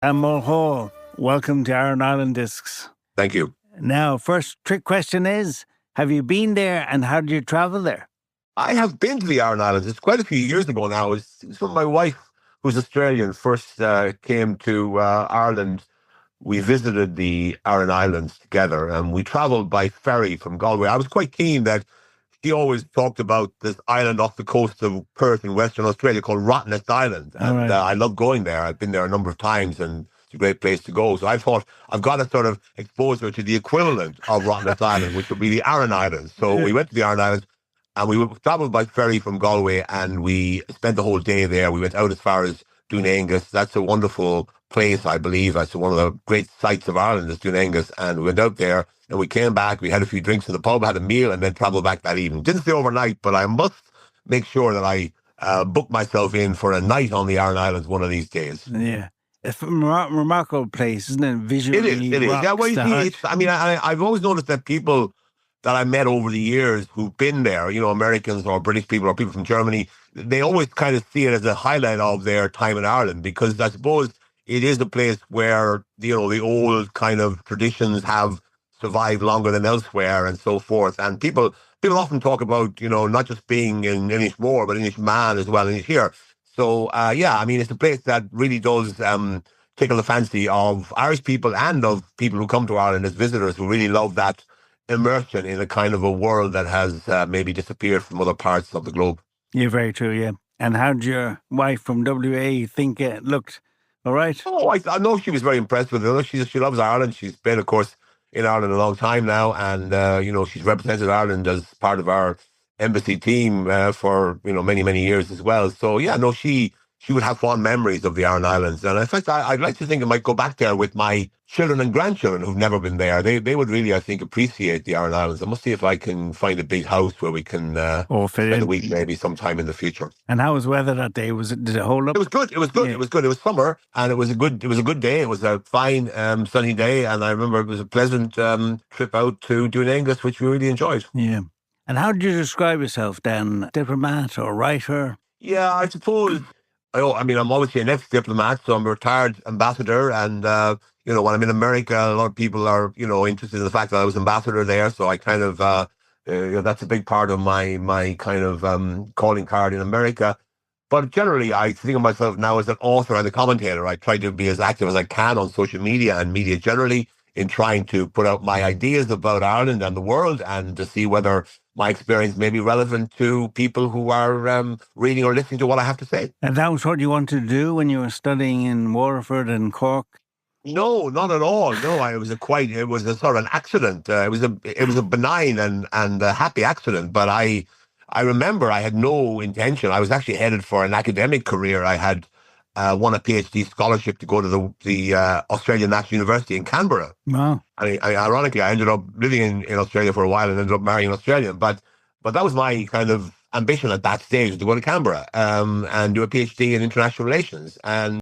And Mulhall, welcome to Iron Island Discs. Thank you. Now, first trick question is, have you been there and how did you travel there? I have been to the Aran Islands. It's quite a few years ago now. It's when my wife, who's Australian, first came to Ireland. We visited the Aran Islands together and we travelled by ferry from Galway. I was quite keen that she always talked about this island off the coast of Perth in Western Australia called Rottnest Island. And right. I love going there. I've been there a number of times and it's a great place to go. So I thought I've got to sort of expose her to the equivalent of Rottnest Island, which would be the Aran Islands. So we went to the Aran Islands and we travelled by ferry from Galway and we spent the whole day there. We went out as far as Doonangus. That's a wonderful place, I believe. That's one of the great sights of Ireland is Doonangus. And we went out there and we came back. We had a few drinks in the pub, had a meal, and then travelled back that evening. Didn't stay overnight, but I must make sure that I book myself in for a night on the Aran Islands one of these days. Yeah. It's a remarkable place, isn't it? Visually, it is. Yeah, well, you see, I've always noticed that people that I met over the years who've been there, you know, Americans or British people or people from Germany, they always kind of see it as a highlight of their time in Ireland because I suppose it is a place where, you know, the old kind of traditions have survived longer than elsewhere and so forth. And people often talk about, you know, not just being in Inishmore, but Inishmaan as well, Inish here. So, yeah, I mean, it's a place that really does tickle the fancy of Irish people and of people who come to Ireland as visitors who really love that immersion in a kind of a world that has maybe disappeared from other parts of the globe. Yeah, very true, yeah. And how did your wife from WA think it looked? All right? Oh, I know she was very impressed with it. She loves Ireland. She's been, of course, in Ireland a long time now. And, you know, she's represented Ireland as part of our embassy team for, you know, many, many years as well. So, yeah, no, she would have fond memories of the Aran Islands. And in fact, I'd like to think I might go back there with my children and grandchildren who've never been there. They would really, I think, appreciate the Aran Islands. I must see if I can find a big house where we can spend a week maybe sometime in the future. And how was weather that day? Did it hold up? It was good. It was good. Yeah. It was good. It was summer and it was a good day. It was a fine sunny day. And I remember it was a pleasant trip out to Doonangus, which we really enjoyed. Yeah. And how did you describe yourself then? Diplomat or writer? Yeah, I suppose... I mean, I'm obviously an ex-diplomat, so I'm a retired ambassador. And, you know, when I'm in America, a lot of people are, you know, interested in the fact that I was ambassador there. So I kind of, you know, that's a big part of my kind of calling card in America. But generally, I think of myself now as an author and a commentator. I try to be as active as I can on social media and media generally in trying to put out my ideas about Ireland and the world and to see whether my experience may be relevant to people who are reading or listening to what I have to say. And that was what you wanted to do when you were studying in Waterford and Cork? No, not at all. No, it was a sort of an accident. It was a benign and a happy accident. But I remember I had no intention. I was actually headed for an academic career. I had won a PhD scholarship to go to the Australian National University in Canberra. Wow. And ironically, I ended up living in Australia for a while and ended up marrying an Australian. But that was my kind of ambition at that stage, to go to Canberra and do a PhD in international relations. And